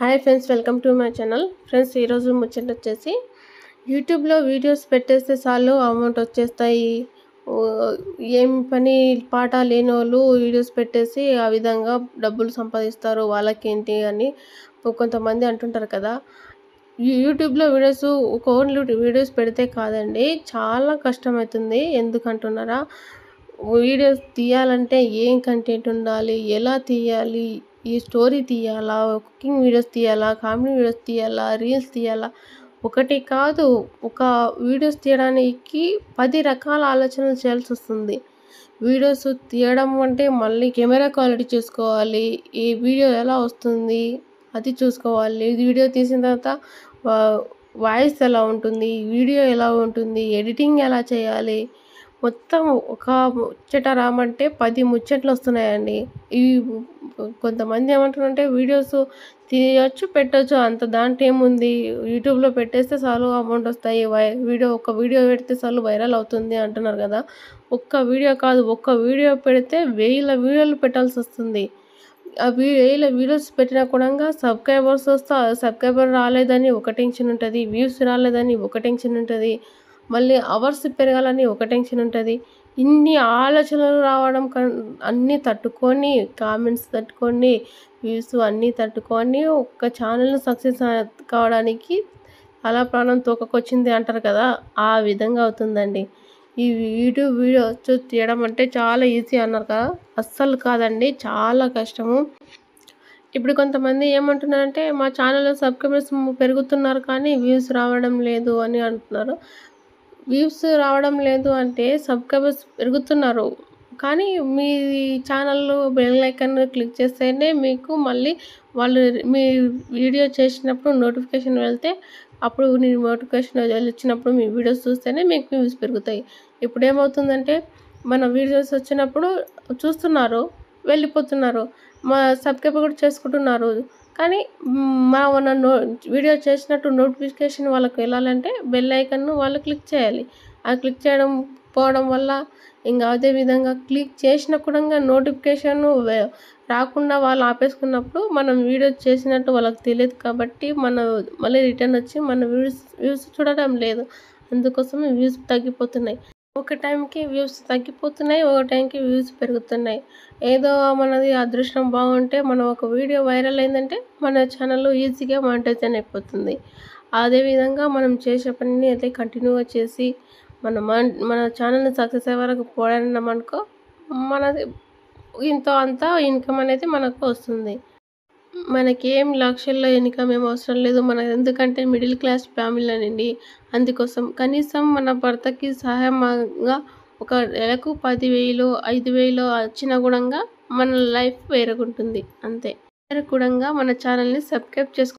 Hi friends, welcome to my channel. Friends, ఈరోజు ముచ్చట వచ్చేసి యూట్యూబ్లో వీడియోస్ పెట్టేస్తే చాలు అమౌంట్ వచ్చేస్తాయి. ఏం పని పాట లేని వాళ్ళు వీడియోస్ పెట్టేసి ఆ విధంగా డబ్బులు సంపాదిస్తారు, వాళ్ళకేంటి అని కొంతమంది అంటుంటారు కదా. యూట్యూబ్లో వీడియోస్ ఓన్లీ వీడియోస్ పెడితే కాదండి, చాలా కష్టమవుతుంది. ఎందుకంటున్నారా, వీడియోస్ తీయాలంటే ఏం కంటెంట్ ఉండాలి, ఎలా తీయాలి, ఈ స్టోరీ తీయాలా, కుకింగ్ వీడియోస్ తీయాలా, కామెడీ వీడియోస్ తీయాలా, రీల్స్ తీయాలా, ఒకటి కాదు, ఒక వీడియోస్ తీయడానికి 10 రకాల ఆలోచనలు చేయాల్సి వస్తుంది. వీడియోస్ తీయడం అంటే మళ్ళీ కెమెరా క్వాలిటీ చూసుకోవాలి, ఈ వీడియో ఎలా వస్తుంది అది చూసుకోవాలి, వీడియో తీసిన తర్వాత వాయిస్ ఎలా ఉంటుంది, వీడియో ఎలా ఉంటుంది, ఎడిటింగ్ ఎలా చేయాలి, మొత్తం ఒక ముచ్చట రామంటే 10 ముచ్చట్లు వస్తున్నాయండి. ఈ కొంతమంది ఏమంటారంటే వీడియోస్ తీయచ్చు, పెట్టచ్చు, అంత దాంట్లో ఏముంది, యూట్యూబ్లో పెట్టేస్తే చాలు అమౌంట్ వస్తాయి, ఒక వీడియో పెడితే చాలు వైరల్ అవుతుంది అంటున్నారు కదా. ఒక్క వీడియో కాదు, ఒక్క వీడియో పెడితే 1000 వీడియోలు పెట్టాల్సి వస్తుంది. ఆ 1000 వీడియోస్ పెట్టినా కూడా సబ్స్క్రైబర్ రాలేదని ఒక టెన్షన్ ఉంటుంది, వ్యూస్ రాలేదని ఒక టెన్షన్ ఉంటుంది, మళ్ళీ అవర్స్ పెరగాలని ఒక టెన్షన్ ఉంటుంది. ఇన్ని ఆలోచనలు రావడం అన్నీ తట్టుకొని, కామెంట్స్ తట్టుకొని, వ్యూస్ అన్నీ తట్టుకొని ఒక్క ఛానల్ సక్సెస్ కావడానికి అలా ప్రాణం తోకకొచ్చింది అంటారు కదా, ఆ విధంగా అవుతుందండి. ఈ యూట్యూబ్ వీడియో తీయడం అంటే చాలా ఈజీ అన్నారు కదా, అస్సలు కాదండి, చాలా కష్టము. ఇప్పుడు కొంతమంది ఏమంటున్నారంటే మా ఛానల్లో సబ్స్క్రైబర్స్ పెరుగుతున్నారు కానీ వ్యూస్ రావడం లేదు అని అంటున్నారు. వ్యూస్ రావడం లేదు అంటే సబ్స్క్రైబర్స్ పెరుగుతున్నారు, కానీ మీ ఛానల్లో బెల్ ఐకాన్ క్లిక్ చేస్తేనే మీకు మళ్ళీ వాళ్ళు మీ వీడియో చేసినప్పుడు నోటిఫికేషన్ వెళ్తే అప్పుడు నోటిఫికేషన్ వచ్చినప్పుడు మీ వీడియోస్ చూస్తేనే మీకు వ్యూస్ పెరుగుతాయి. ఇప్పుడు ఏమవుతుందంటే మన వీడియోస్ వచ్చినప్పుడు చూస్తున్నారు, వెళ్ళిపోతున్నారు, మా సబ్స్క్రైబ్ కూడా చేసుకుంటున్నారు, కానీ మన వీడియో చేసినట్టు నోటిఫికేషన్ వాళ్ళకి వెళ్ళాలంటే బెల్ ఐకాన్ వాళ్ళు క్లిక్ చేయాలి. ఆ క్లిక్ చేయడం పోవడం వల్ల ఇంకా అదే విధంగా క్లిక్ చేసిన కూడా నోటిఫికేషన్ రాకుండా వాళ్ళు ఆపేసుకున్నప్పుడు మనం వీడియో చేసినట్టు వాళ్ళకి తెలియదు, కాబట్టి మళ్ళీ రిటర్న్ వచ్చి మన వ్యూస్ చూడడం లేదు. అందుకోసమే వ్యూస్ తగ్గిపోతున్నాయి. ఒక టైంకి వ్యూస్ తగ్గిపోతున్నాయి, ఒక టైంకి వ్యూస్ పెరుగుతున్నాయి. ఏదో మనది అదృష్టం బాగుంటే మనం ఒక వీడియో వైరల్ అయిందంటే మన ఛానల్లో ఈజీగా మానిటైజేషన్ అయిపోతుంది. అదేవిధంగా మనం చేసే పనిని అయితే కంటిన్యూగా చేసి మన ఛానల్ని సక్సెస్ అయ్యే వరకు పోరాడినామనుకో మనది ఇంతో అంతా ఇన్కమ్ అనేది మనకు వస్తుంది. మనకేం లక్షల్లో ఇన్కమ్ ఏం అవసరం లేదు, ఎందుకంటే మిడిల్ క్లాస్ ఫ్యామిలీ అనండి. అందుకోసం కనీసం మన భర్తకి సహాయంగా ఒక నెలకు 10,000 5,000 వచ్చినా కూడా మన లైఫ్ వేరుగుంటుంది అంతే. కూడా మన ఛానల్ని సబ్స్క్రైబ్ చేసుకో.